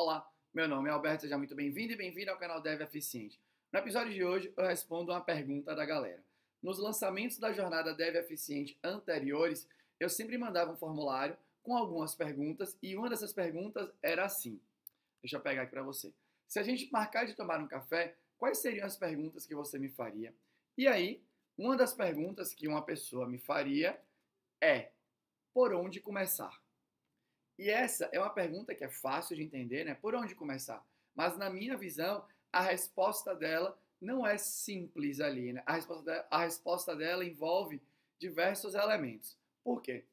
Olá, meu nome é Alberto, seja muito bem-vindo e bem-vindo ao canal Dev Eficiente. No episódio de hoje eu respondo uma pergunta da galera. Nos lançamentos da jornada Dev Eficiente anteriores, eu sempre mandava um formulário com algumas perguntas e uma dessas perguntas era assim. Deixa eu pegar aqui para você. Se a gente marcar de tomar um café, quais seriam as perguntas que você me faria? E aí, uma das perguntas que uma pessoa me faria é: por onde começar? E essa é uma pergunta que é fácil de entender, né? Por onde começar? Mas na minha visão, a resposta dela não é simples ali, né? A resposta dela envolve diversos elementos. Por quê?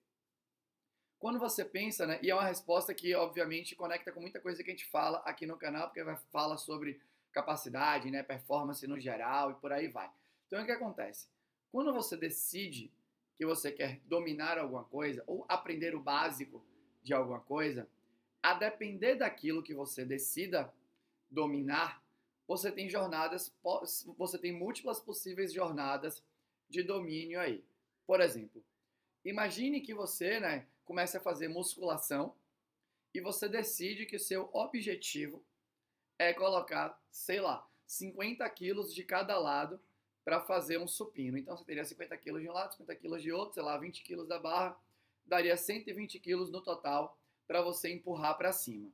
Quando você pensa, né? E é uma resposta que, obviamente, conecta com muita coisa que a gente fala aqui no canal, porque fala sobre capacidade, né? Performance no geral e por aí vai. Então, o que acontece? Quando você decide que você quer dominar alguma coisa ou aprender o básico de alguma coisa, a depender daquilo que você decida dominar, você tem você tem múltiplas possíveis jornadas de domínio aí. Por exemplo, imagine que você, né, comece a fazer musculação e você decide que o seu objetivo é colocar, sei lá, 50 quilos de cada lado para fazer um supino. Então você teria 50 quilos de um lado, 50 quilos de outro, sei lá, 20 quilos da barra, daria 120 quilos no total para você empurrar para cima.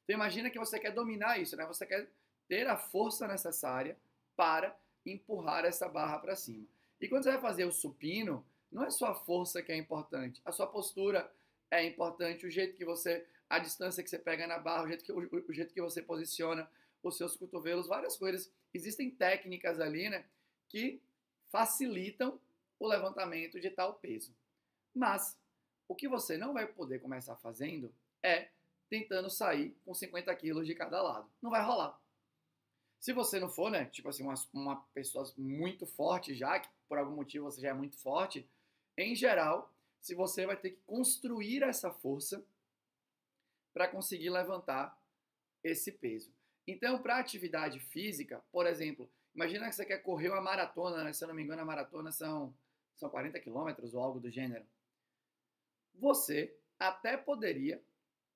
Então imagina que você quer dominar isso, né? Você quer ter a força necessária para empurrar essa barra para cima. E quando você vai fazer o supino, não é só a força que é importante, a sua postura é importante, o jeito que você, a distância que você pega na barra, o jeito que você posiciona os seus cotovelos, várias coisas. Existem técnicas ali, né, que facilitam o levantamento de tal peso. Mas o que você não vai poder começar fazendo é tentando sair com 50 quilos de cada lado. Não vai rolar. Se você não for, né, tipo assim, uma pessoa muito forte já, que por algum motivo você já é muito forte, em geral, se você vai ter que construir essa força para conseguir levantar esse peso. Então, para atividade física, por exemplo, imagina que você quer correr uma maratona, né? Se eu não me engano, a maratona são 40 quilômetros ou algo do gênero. Você até poderia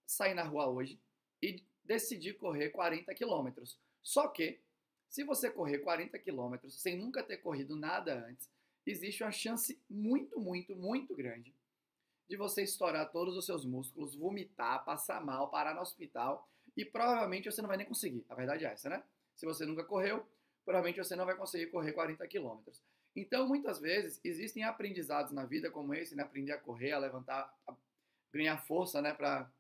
sair na rua hoje e decidir correr 40 quilômetros. Só que, se você correr 40 quilômetros sem nunca ter corrido nada antes, existe uma chance muito, muito, muito grande de você estourar todos os seus músculos, vomitar, passar mal, parar no hospital e provavelmente você não vai nem conseguir. A verdade é essa, né? Se você nunca correu, provavelmente você não vai conseguir correr 40 quilômetros. Então, muitas vezes, existem aprendizados na vida como esse, né? Aprender a correr, a levantar, a ganhar força, né? Para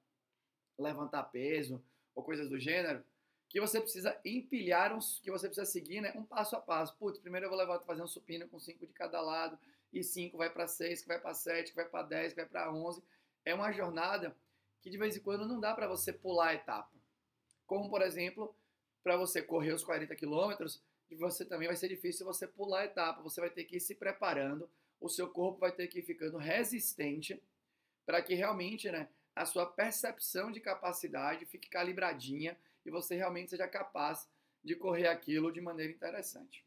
levantar peso ou coisas do gênero, que você precisa empilhar, que você precisa seguir, né, um passo a passo. Putz, primeiro eu vou levar, fazer um supino com 5 de cada lado, e 5 vai para 6, que vai para 7, que vai para 10, que vai para 11. É uma jornada que de vez em quando não dá para você pular a etapa. Como, por exemplo, para você correr os 40 quilômetros, você também vai ser difícil você pular a etapa. Você vai ter que ir se preparando, o seu corpo vai ter que ir ficando resistente para que realmente, né, a sua percepção de capacidade fique calibradinha e você realmente seja capaz de correr aquilo de maneira interessante.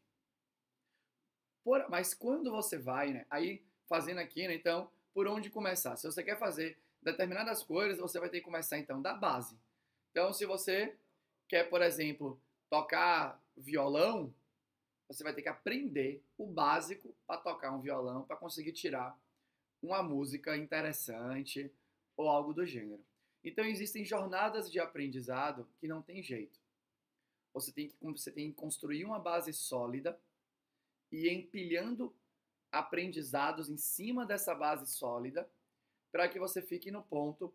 Mas quando você vai, né, aí fazendo aqui, né, então, por onde começar? Se você quer fazer determinadas coisas, você vai ter que começar, então, da base. Então, se você quer, por exemplo, tocar violão, você vai ter que aprender o básico para tocar um violão, para conseguir tirar uma música interessante ou algo do gênero. Então, existem jornadas de aprendizado que não tem jeito. Você tem que construir uma base sólida e ir empilhando aprendizados em cima dessa base sólida para que você fique no ponto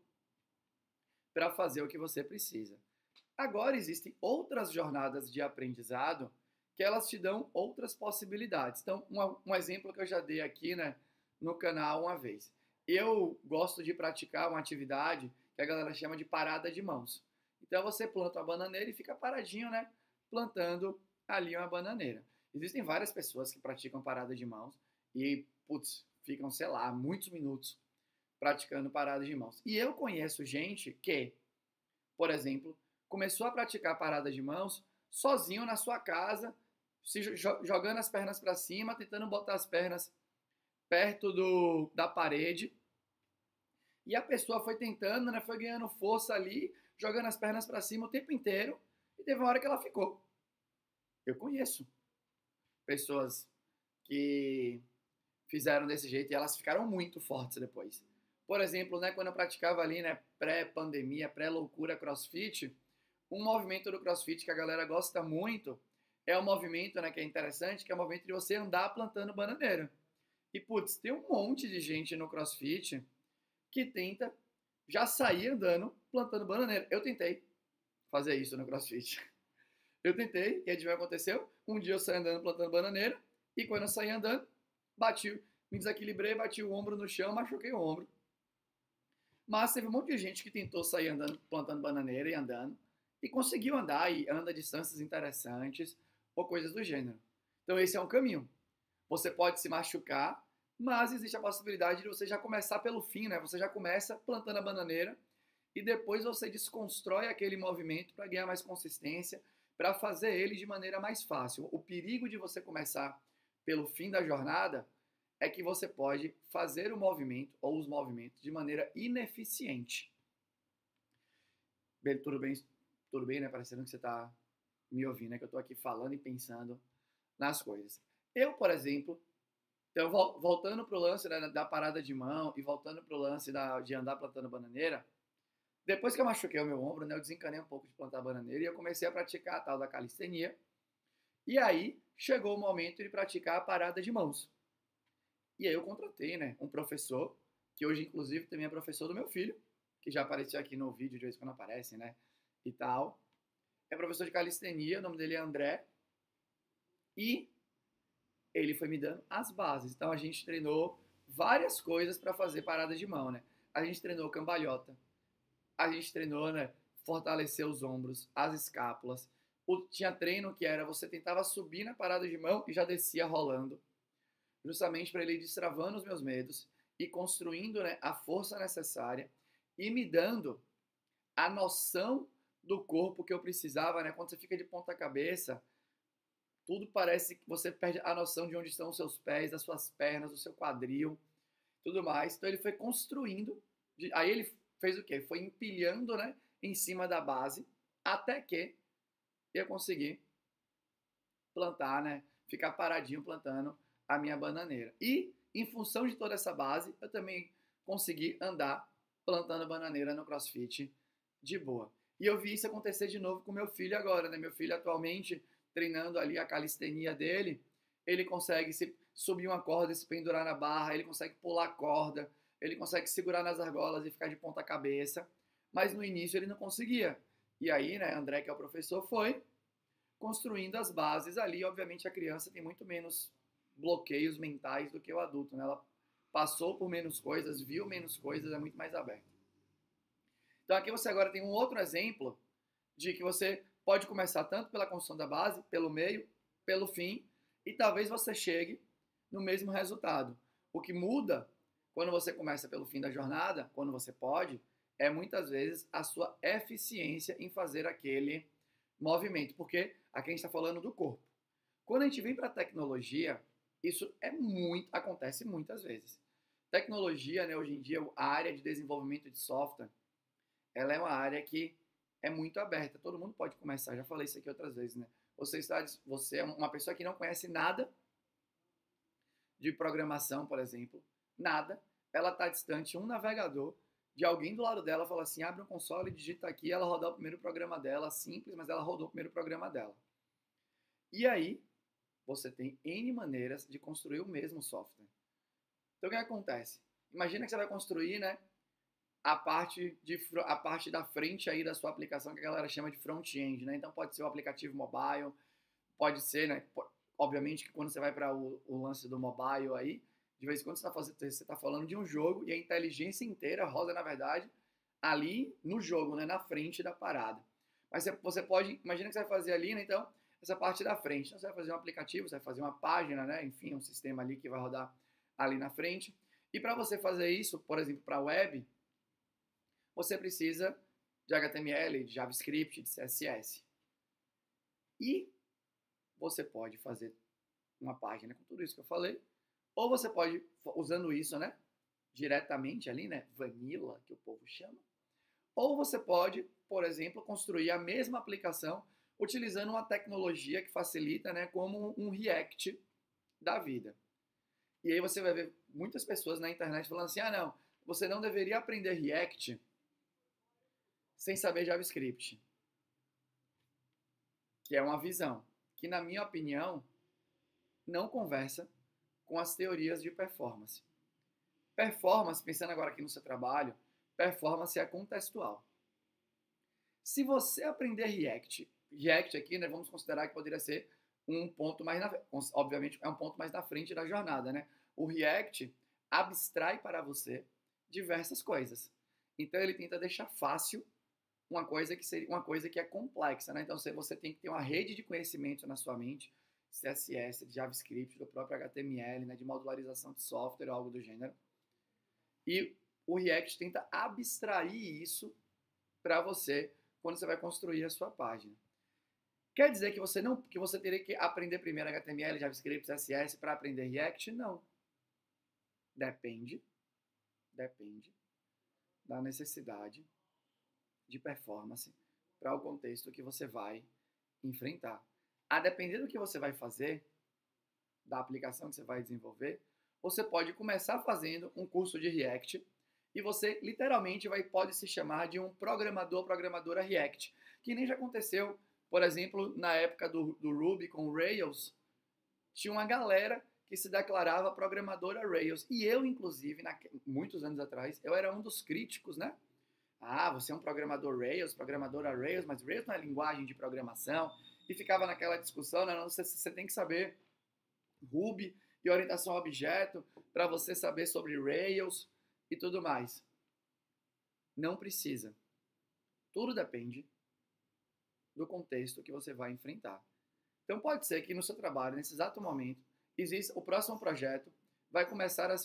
para fazer o que você precisa. Agora, existem outras jornadas de aprendizado que elas te dão outras possibilidades. Então, um exemplo que eu já dei aqui, né, no canal uma vez. Eu gosto de praticar uma atividade que a galera chama de parada de mãos. Então você planta uma bananeira e fica paradinho, né? Plantando ali uma bananeira. Existem várias pessoas que praticam parada de mãos e, putz, ficam, sei lá, muitos minutos praticando parada de mãos. E eu conheço gente que, por exemplo, começou a praticar parada de mãos sozinho na sua casa, jogando as pernas para cima, tentando botar as pernas perto da parede E a pessoa foi tentando, né, foi ganhando força ali, jogando as pernas para cima o tempo inteiro, e teve uma hora que ela ficou. Eu conheço pessoas que fizeram desse jeito e elas ficaram muito fortes depois. Por exemplo, né, quando eu praticava ali, né, pré-pandemia, pré-loucura CrossFit, um movimento do CrossFit que a galera gosta muito é o movimento, né, que é interessante, que é o movimento de você andar plantando bananeira. E, putz, tem um monte de gente no CrossFit que tenta já sair andando plantando bananeira. Eu tentei fazer isso no CrossFit. Eu tentei, e adivinha o que aconteceu? Um dia eu saí andando plantando bananeira, e quando eu saí andando, me desequilibrei, bati o ombro no chão, machuquei o ombro. Mas teve um monte de gente que tentou sair andando, plantando bananeira e andando, e conseguiu andar e anda distâncias interessantes ou coisas do gênero. Então esse é um caminho. Você pode se machucar, mas existe a possibilidade de você já começar pelo fim, né? Você já começa plantando a bananeira e depois você desconstrói aquele movimento para ganhar mais consistência, para fazer ele de maneira mais fácil. O perigo de você começar pelo fim da jornada é que você pode fazer o movimento ou os movimentos de maneira ineficiente. Bem, tudo bem, né? Parecendo que você está me ouvindo, né? Que eu estou aqui falando e pensando nas coisas. Eu, por exemplo, então voltando para o lance da parada de mão e voltando para o lance de andar plantando bananeira, depois que eu machuquei o meu ombro, né, eu desencanei um pouco de plantar bananeira e eu comecei a praticar a tal da calistenia. E aí chegou o momento de praticar a parada de mãos. E aí eu contratei, né, um professor, que hoje inclusive também é professor do meu filho, que já apareceu aqui no vídeo de vez em quando aparece, né, e tal. É professor de calistenia, o nome dele é André. E ele foi me dando as bases. Então a gente treinou várias coisas para fazer parada de mão, né? A gente treinou cambalhota, a gente treinou, né, fortalecer os ombros, as escápulas. Tinha treino que era você tentava subir na parada de mão e já descia rolando, justamente para ele ir destravando os meus medos e construindo, né, a força necessária e me dando a noção do corpo que eu precisava, né? Quando você fica de ponta cabeça, tudo parece que você perde a noção de onde estão os seus pés, das suas pernas, do seu quadril, tudo mais. Então ele foi construindo, aí ele fez o quê? Foi empilhando, né, em cima da base, até que eu consegui plantar, né, ficar paradinho plantando a minha bananeira. E, em função de toda essa base, eu também consegui andar plantando bananeira no CrossFit de boa. E eu vi isso acontecer de novo com meu filho agora, né? Meu filho atualmente treinando ali a calistenia dele, ele consegue subir uma corda e se pendurar na barra, ele consegue pular a corda, ele consegue segurar nas argolas e ficar de ponta cabeça, mas no início ele não conseguia. E aí, né, André, que é o professor, foi construindo as bases ali. Obviamente a criança tem muito menos bloqueios mentais do que o adulto, né? Ela passou por menos coisas, viu menos coisas, é muito mais aberta. Então aqui você agora tem um outro exemplo de que você pode começar tanto pela construção da base, pelo meio, pelo fim, e talvez você chegue no mesmo resultado. O que muda quando você começa pelo fim da jornada, quando você pode, é muitas vezes a sua eficiência em fazer aquele movimento, porque aqui a gente está falando do corpo. Quando a gente vem para a tecnologia, isso acontece muitas vezes. Tecnologia, né, hoje em dia, a área de desenvolvimento de software, ela é uma área que é muito aberta. Todo mundo pode começar. Já falei isso aqui outras vezes, né? Você é uma pessoa que não conhece nada de programação, por exemplo, nada. Ela está distante um navegador de alguém do lado dela, fala assim, abre um console, digita aqui, ela rodar o primeiro programa dela, simples, mas ela rodou o primeiro programa dela. E aí, você tem N maneiras de construir o mesmo software. Então, o que acontece? Imagina que você vai construir, né, a parte da frente aí da sua aplicação, que a galera chama de front-end, né? Então, pode ser o aplicativo mobile, pode ser, né, obviamente que quando você vai para o lance do mobile aí, de vez em quando você está falando de um jogo e a inteligência inteira roda, na verdade, ali no jogo, né, na frente da parada. Mas você pode, imagina que você vai fazer ali, né, então, essa parte da frente. Então, você vai fazer um aplicativo, você vai fazer uma página, né, enfim, um sistema ali que vai rodar ali na frente. E para você fazer isso, por exemplo, para a web, você precisa de HTML, de JavaScript, de CSS. E você pode fazer uma página com tudo isso que eu falei, ou você pode, usando isso, né, diretamente ali, né, vanilla, que o povo chama, ou você pode, por exemplo, construir a mesma aplicação utilizando uma tecnologia que facilita, né, como um React da vida. E aí você vai ver muitas pessoas na internet falando assim, não, você não deveria aprender React sem saber JavaScript. Que é uma visão que, na minha opinião, não conversa com as teorias de performance. Performance, pensando agora aqui no seu trabalho, performance é contextual. Se você aprender React aqui, né, vamos considerar que poderia ser um ponto mais obviamente é um ponto mais na frente da jornada, né? O React abstrai para você diversas coisas. Então ele tenta deixar fácil uma coisa que seria uma coisa que é complexa, né? Então você tem que ter uma rede de conhecimento na sua mente, CSS, de JavaScript, do próprio HTML, né, de modularização de software ou algo do gênero. E o React tenta abstrair isso para você quando você vai construir a sua página. Quer dizer que você teria que aprender primeiro HTML, JavaScript, CSS para aprender React? Não. Depende da necessidade de performance para o contexto que você vai enfrentar. A depender do que você vai fazer, da aplicação que você vai desenvolver, você pode começar fazendo um curso de React e você literalmente pode se chamar de um programadora React, que nem já aconteceu, por exemplo, na época do Ruby com Rails, tinha uma galera que se declarava programadora Rails. E eu, inclusive, muitos anos atrás, eu era um dos críticos, né? Você é um programador Rails, programadora Rails, mas Rails não é linguagem de programação. E ficava naquela discussão, né? Você tem que saber Ruby e orientação a objeto para você saber sobre Rails e tudo mais. Não precisa. Tudo depende do contexto que você vai enfrentar. Então pode ser que no seu trabalho, nesse exato momento, o próximo projeto vai começar a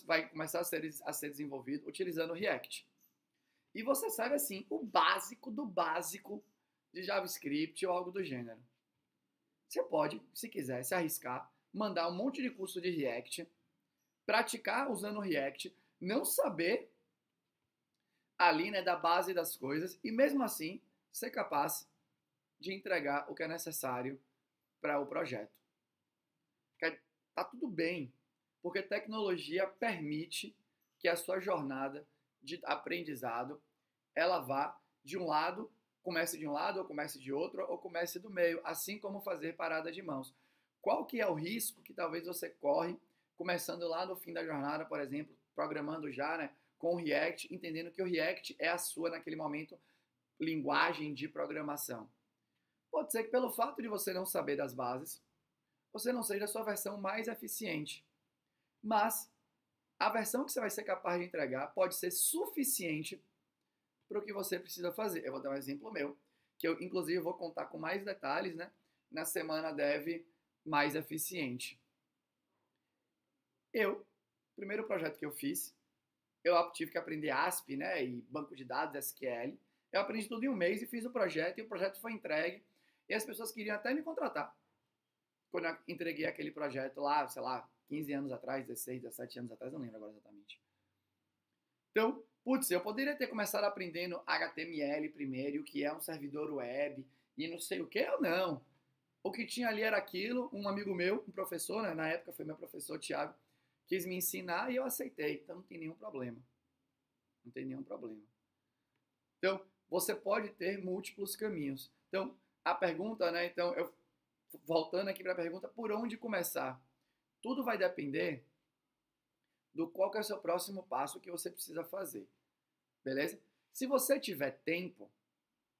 ser desenvolvido utilizando React. E você sabe, assim, o básico do básico de JavaScript ou algo do gênero. Você pode, se quiser, se arriscar, mandar um monte de curso de React, praticar usando React, não saber ali, né, da base das coisas e mesmo assim ser capaz de entregar o que é necessário para o projeto. Tá tudo bem, porque tecnologia permite que a sua jornada de aprendizado ela vá de um lado, comece de um lado, ou comece de outro, ou comece do meio, assim como fazer parada de mãos. Qual que é o risco que talvez você corre começando lá no fim da jornada, por exemplo, programando já, né, com o React, entendendo que o React é a sua, naquele momento, linguagem de programação. Pode ser que pelo fato de você não saber das bases, você não seja a sua versão mais eficiente. Mas a versão que você vai ser capaz de entregar pode ser suficiente para o que você precisa fazer. Eu vou dar um exemplo meu, que eu, inclusive, vou contar com mais detalhes, né, na semana Dev mais eficiente. O primeiro projeto que eu fiz, eu tive que aprender ASP, né, e banco de dados, SQL. Eu aprendi tudo em um mês e fiz o projeto, e o projeto foi entregue, e as pessoas queriam até me contratar. Quando eu entreguei aquele projeto lá, sei lá, 15 anos atrás, 16, 17 anos atrás, não lembro agora exatamente. Então, eu poderia ter começado aprendendo HTML primeiro, o que é um servidor web, e não sei o que, ou não. O que tinha ali era aquilo, um amigo meu, um professor, né, na época foi meu professor, Thiago, quis me ensinar e eu aceitei, então não tem nenhum problema. Não tem nenhum problema. Então, você pode ter múltiplos caminhos. Então, a pergunta, né, voltando aqui para a pergunta, por onde começar? Tudo vai depender do qual que é o seu próximo passo que você precisa fazer. Beleza? Se você tiver tempo,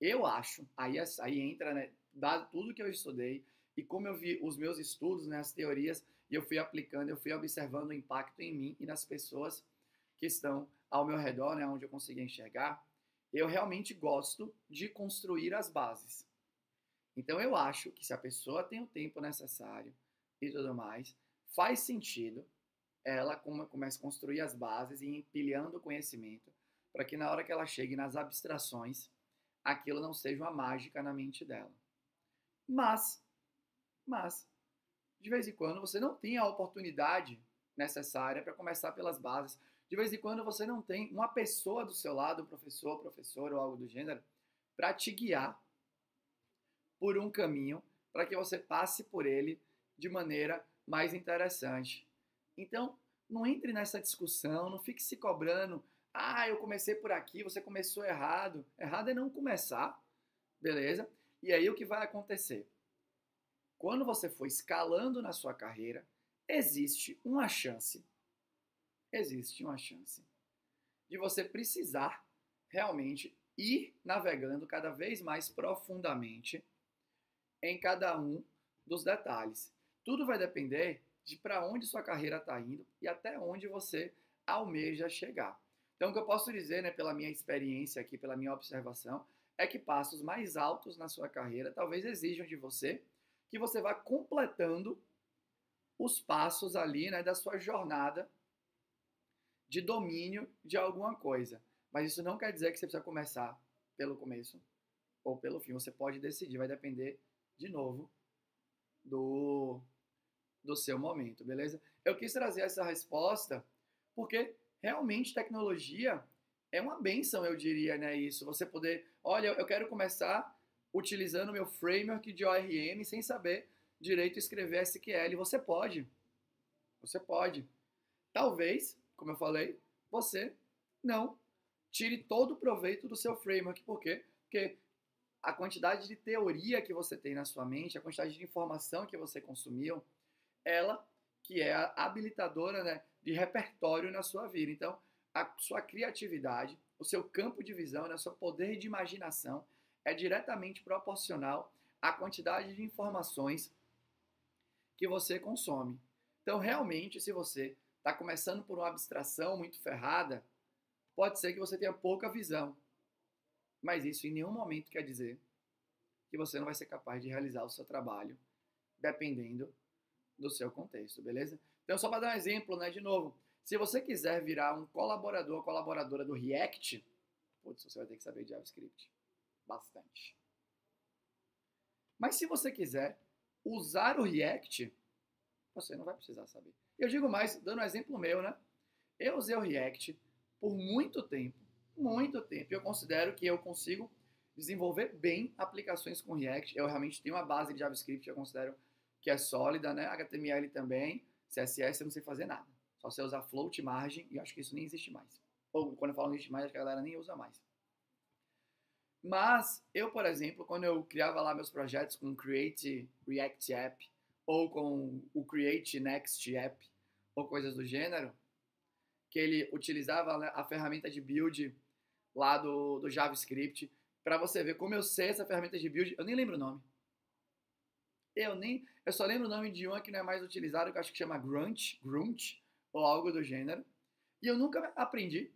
eu acho, aí entra, né, dado tudo que eu estudei e como eu vi os meus estudos, né, as teorias, e eu fui aplicando, eu fui observando o impacto em mim e nas pessoas que estão ao meu redor, né, onde eu consegui enxergar, eu realmente gosto de construir as bases. Então eu acho que se a pessoa tem o tempo necessário e tudo mais, faz sentido ela comece a construir as bases e empilhando o conhecimento para que na hora que ela chegue nas abstrações, aquilo não seja uma mágica na mente dela. Mas, de vez em quando, você não tem a oportunidade necessária para começar pelas bases. De vez em quando você não tem uma pessoa do seu lado, um professor ou algo do gênero, para te guiar por um caminho, para que você passe por ele de maneira mais interessante. Então, não entre nessa discussão, não fique se cobrando. Ah, eu comecei por aqui, você começou errado. Errado é não começar, beleza? E aí o que vai acontecer? Quando você for escalando na sua carreira, existe uma chance de você precisar realmente ir navegando cada vez mais profundamente em cada um dos detalhes. Tudo vai depender de para onde sua carreira está indo e até onde você almeja chegar. Então, o que eu posso dizer, né, pela minha experiência aqui, pela minha observação, é que passos mais altos na sua carreira talvez exijam de você que você vá completando os passos ali, né, da sua jornada de domínio de alguma coisa. Mas isso não quer dizer que você precisa começar pelo começo ou pelo fim. Você pode decidir, vai depender, de novo, do seu momento, beleza? Eu quis trazer essa resposta porque realmente tecnologia é uma bênção, eu diria, né? Isso, você poder, olha, eu quero começar utilizando o meu framework de ORM sem saber direito escrever SQL. Você pode. Talvez, como eu falei, você não tire todo o proveito do seu framework. Por quê? Porque a quantidade de teoria que você tem na sua mente, a quantidade de informação que você consumiu, ela que é a habilitadora, né, de repertório na sua vida. Então, a sua criatividade, o seu campo de visão, né, o seu poder de imaginação é diretamente proporcional à quantidade de informações que você consome. Então, realmente, se você está começando por uma abstração muito ferrada, pode ser que você tenha pouca visão. Mas isso em nenhum momento quer dizer que você não vai ser capaz de realizar o seu trabalho, dependendo do seu contexto, beleza? Então, só para dar um exemplo, né, de novo, se você quiser virar um colaborador, colaboradora do React, putz, você vai ter que saber de JavaScript. Bastante. Mas se você quiser usar o React, você não vai precisar saber. Eu digo mais, dando um exemplo meu, né? Eu usei o React por muito tempo. Eu considero que eu consigo desenvolver bem aplicações com React. Eu realmente tenho uma base de JavaScript, eu considero que é sólida, né? HTML também, CSS eu não sei fazer nada. Só sei usar float, margem, e acho que isso nem existe mais. Ou quando eu falo não existe mais, acho que a galera nem usa mais. Mas eu, por exemplo, quando eu criava lá meus projetos com o Create React App, ou com o Create Next App, ou coisas do gênero, que ele utilizava, né, a ferramenta de build lá do JavaScript, para você ver como eu sei essa ferramenta de build, eu nem lembro o nome. Eu só lembro o nome de uma que não é mais utilizada, que eu acho que chama Grunt, ou algo do gênero. E eu nunca aprendi.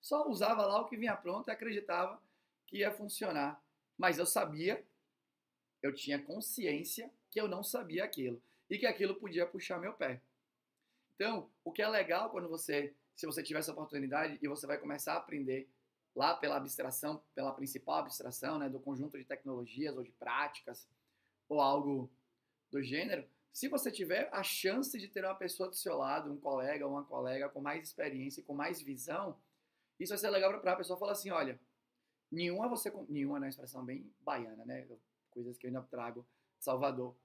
Só usava lá o que vinha pronto e acreditava que ia funcionar. Mas eu tinha consciência que eu não sabia aquilo. E que aquilo podia puxar meu pé. Então, o que é legal se você tiver essa oportunidade e você vai começar a aprender lá pela abstração, pela principal abstração, né, do conjunto de tecnologias ou de práticas ou algo do gênero, se você tiver a chance de ter uma pessoa do seu lado, um colega ou uma colega com mais experiência e com mais visão, isso vai ser legal para a pessoa falar assim, olha, nenhuma é uma expressão bem baiana, né, coisas que eu ainda trago de Salvador,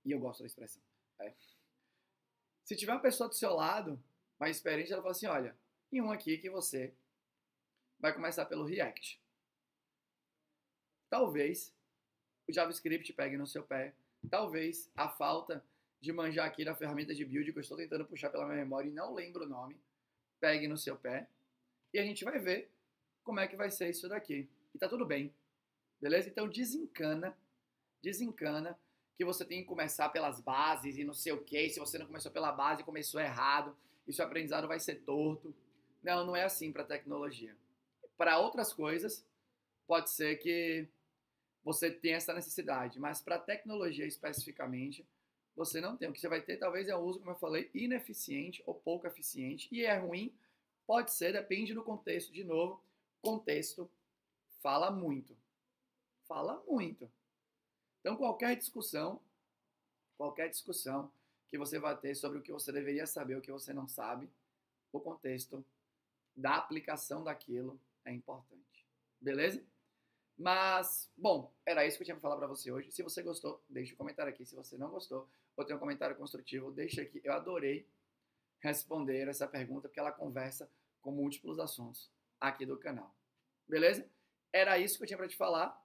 e eu gosto da expressão. Se tiver uma pessoa do seu lado, mais experiente, ela fala assim, olha, em um aqui que você vai começar pelo React. Talvez o JavaScript pegue no seu pé. Talvez a falta de manjar aqui da ferramenta de build que eu estou tentando puxar pela minha memória e não lembro o nome, pegue no seu pé. E a gente vai ver como é que vai ser isso daqui. E tá tudo bem. Beleza? Então desencana que você tem que começar pelas bases e não sei o que. Se você não começou pela base, começou errado, e seu aprendizado vai ser torto. Não, não é assim para tecnologia. Para outras coisas, pode ser que você tenha essa necessidade, mas para tecnologia especificamente, você não tem. O que você vai ter talvez é um uso, como eu falei, ineficiente ou pouco eficiente. E é ruim, pode ser, depende do contexto. De novo, contexto fala muito. Fala muito. Então, qualquer discussão que você vai ter sobre o que você deveria saber, o que você não sabe. O contexto da aplicação daquilo é importante. Beleza? Mas, bom, era isso que eu tinha para falar para você hoje. Se você gostou, deixa um comentário aqui. Se você não gostou, ou tem um comentário construtivo, deixa aqui. Eu adorei responder essa pergunta, porque ela conversa com múltiplos assuntos aqui do canal. Beleza? Era isso que eu tinha para te falar.